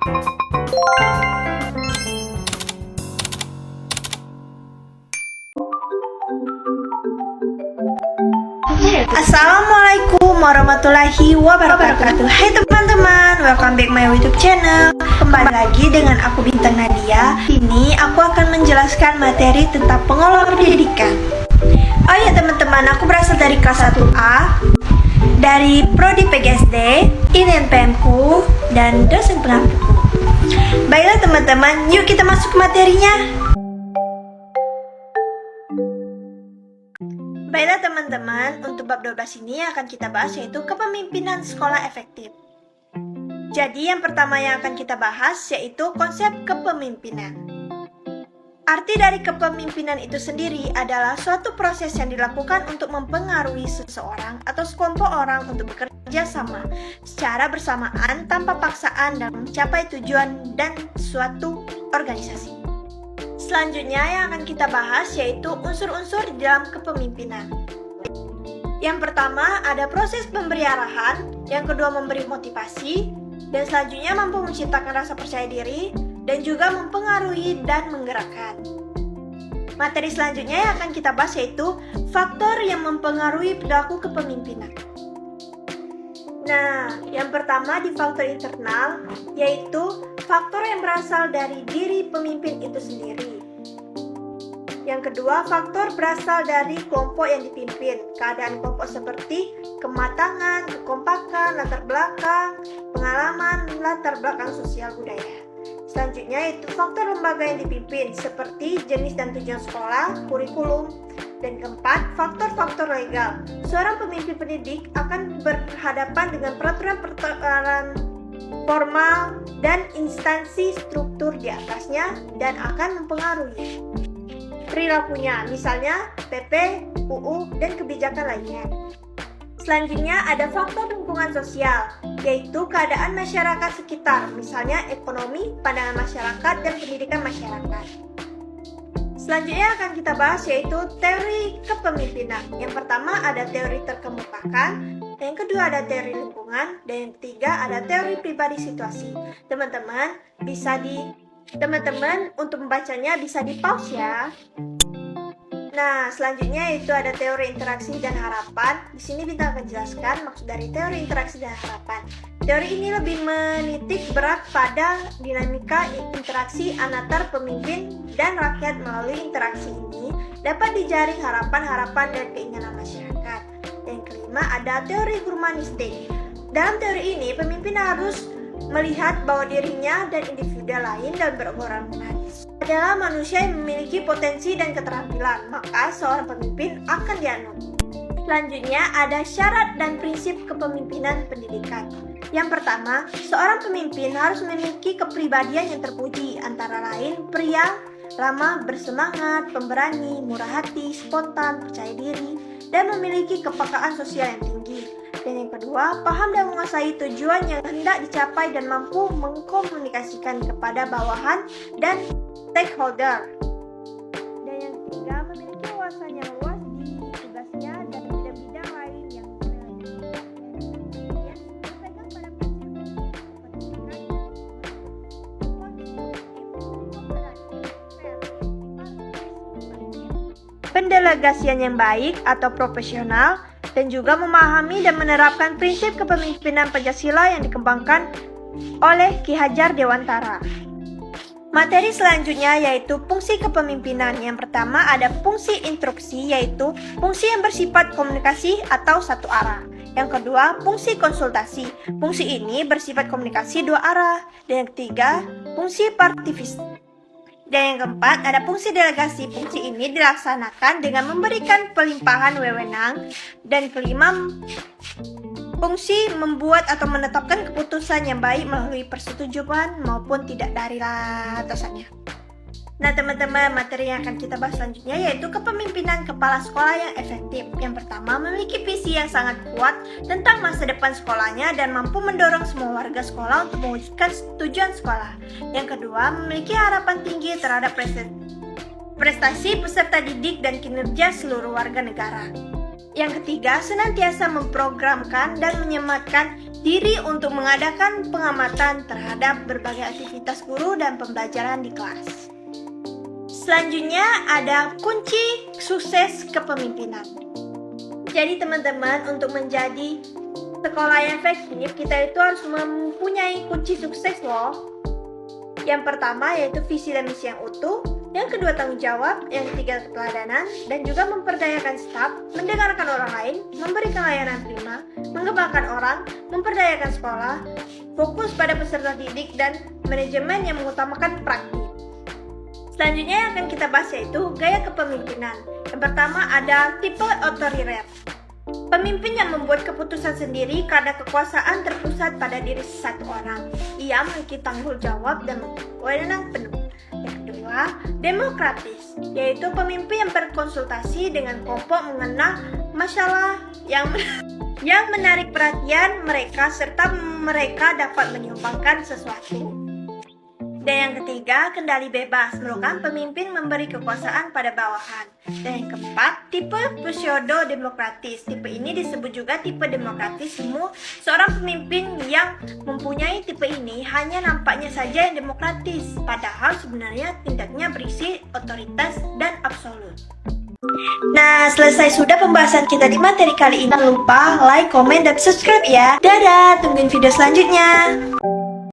Assalamualaikum warahmatullahi wabarakatuh. Hai teman-teman, welcome back my YouTube channel. Kembali lagi dengan aku Bintang Nadia. Ini aku akan menjelaskan materi tentang pengelolaan pendidikan. Oh ya teman-teman, aku berasal dari kelas 1A, dari Prodi PGSD, INPMku, dan dosen pengampuku. Baiklah teman-teman, yuk kita masuk ke materinya. Baiklah teman-teman, untuk bab 12 ini akan kita bahas yaitu kepemimpinan sekolah efektif. Jadi yang pertama yang akan kita bahas yaitu konsep kepemimpinan. Arti dari kepemimpinan itu sendiri adalah suatu proses yang dilakukan untuk mempengaruhi seseorang atau sekelompok orang untuk bekerja sama secara bersamaan tanpa paksaan dan mencapai tujuan dan suatu organisasi. Selanjutnya yang akan kita bahas yaitu unsur-unsur di dalam kepemimpinan. Yang pertama ada proses pemberi arahan, yang kedua memberi motivasi, dan selanjutnya mampu menciptakan rasa percaya diri, dan juga mempengaruhi dan menggerakkan. Materi selanjutnya yang akan kita bahas yaitu faktor yang mempengaruhi perilaku kepemimpinan. Nah, yang pertama di faktor internal, yaitu faktor yang berasal dari diri pemimpin itu sendiri. Yang kedua, faktor berasal dari kelompok yang dipimpin. Keadaan kelompok seperti kematangan, kekompakan, latar belakang, pengalaman, latar belakang sosial budaya. Selanjutnya itu faktor lembaga yang dipimpin, seperti jenis dan tujuan sekolah, kurikulum. Dan keempat, faktor-faktor legal. Seorang pemimpin pendidik akan berhadapan dengan peraturan-peraturan formal dan instansi struktur di atasnya dan akan mempengaruhi perilakunya, misalnya PP, UU, dan kebijakan lainnya. Selanjutnya ada faktor lingkungan sosial, yaitu keadaan masyarakat sekitar, misalnya ekonomi, pandangan masyarakat, dan pendidikan masyarakat. Selanjutnya akan kita bahas yaitu teori kepemimpinan. Yang pertama ada teori terkemukakan, yang kedua ada teori lingkungan, dan yang ketiga ada teori pribadi situasi. Teman-teman untuk membacanya bisa di pause ya. Nah, selanjutnya itu ada teori interaksi dan harapan. Di sini Bintang akan jelaskan maksud dari teori interaksi dan harapan. Teori ini lebih menitik berat pada dinamika interaksi antar pemimpin dan rakyat. Melalui interaksi ini dapat dijaring harapan-harapan dan keinginan masyarakat. Yang kelima ada teori humanistik. Dalam teori ini, pemimpin harus melihat bahwa dirinya dan individu lain dalam berorganisasi adalah manusia yang memiliki potensi dan keterampilan, maka seorang pemimpin akan dianut. Selanjutnya ada syarat dan prinsip kepemimpinan pendidikan. Yang pertama, seorang pemimpin harus memiliki kepribadian yang terpuji, antara lain pria, ramah, bersemangat, pemberani, murah hati, spontan, percaya diri, dan memiliki kepekaan sosial yang tinggi. Dan yang kedua, paham dan menguasai tujuan yang hendak dicapai dan mampu mengkomunikasikan kepada bawahan dan stakeholder. Dan yang ketiga, memiliki wawasan yang luas di tugasnya dan bidang-bidang lain yang berpegang pada pendelegasian yang baik atau profesional, dan juga memahami dan menerapkan prinsip kepemimpinan Pancasila yang dikembangkan oleh Ki Hajar Dewantara. Materi selanjutnya yaitu fungsi kepemimpinan. Yang pertama ada fungsi instruksi, yaitu fungsi yang bersifat komunikasi atau satu arah. Yang kedua, fungsi konsultasi. Fungsi ini bersifat komunikasi dua arah. Dan yang ketiga, fungsi partisipasi. Dan yang keempat, ada fungsi delegasi. Fungsi ini dilaksanakan dengan memberikan pelimpahan wewenang. Dan kelima, fungsi membuat atau menetapkan keputusan yang baik melalui persetujuan maupun tidak dari atasannya. Nah teman-teman, materi yang akan kita bahas selanjutnya yaitu kepemimpinan kepala sekolah yang efektif. Yang pertama, memiliki visi yang sangat kuat tentang masa depan sekolahnya dan mampu mendorong semua warga sekolah untuk mewujudkan tujuan sekolah. Yang kedua, memiliki harapan tinggi terhadap prestasi peserta didik dan kinerja seluruh warga negara. Yang ketiga, senantiasa memprogramkan dan menyematkan diri untuk mengadakan pengamatan terhadap berbagai aktivitas guru dan pembelajaran di kelas. Selanjutnya ada kunci sukses kepemimpinan. Jadi teman-teman, untuk menjadi sekolah yang efektif, kita itu harus mempunyai kunci sukses loh. Yang pertama yaitu visi dan misi yang utuh, yang kedua tanggung jawab, yang ketiga keteladanan, dan juga memperdayakan staf, mendengarkan orang lain, memberikan layanan prima, mengembangkan orang, memperdayakan sekolah, fokus pada peserta didik, dan manajemen yang mengutamakan praktik. Selanjutnya yang akan kita bahas yaitu gaya kepemimpinan. Yang pertama ada tipe otoriter. Pemimpin yang membuat keputusan sendiri karena kekuasaan terpusat pada diri satu orang. Ia memiliki tanggung jawab dan wewenang penuh. Yang kedua, demokratis, yaitu pemimpin yang berkonsultasi dengan kelompok mengenal masalah yang menarik perhatian mereka serta mereka dapat menyumbangkan sesuatu. Dan yang ketiga, kendali bebas, merupakan pemimpin memberi kekuasaan pada bawahan. Dan yang keempat, tipe pseudo-demokratis. Tipe ini disebut juga tipe demokratisme. Seorang pemimpin yang mempunyai tipe ini hanya nampaknya saja yang demokratis, padahal sebenarnya tindaknya berisi otoritas dan absolut. Nah, selesai sudah pembahasan kita di materi kali ini. Jangan lupa like, komen, dan subscribe ya. Dadah, tungguin video selanjutnya.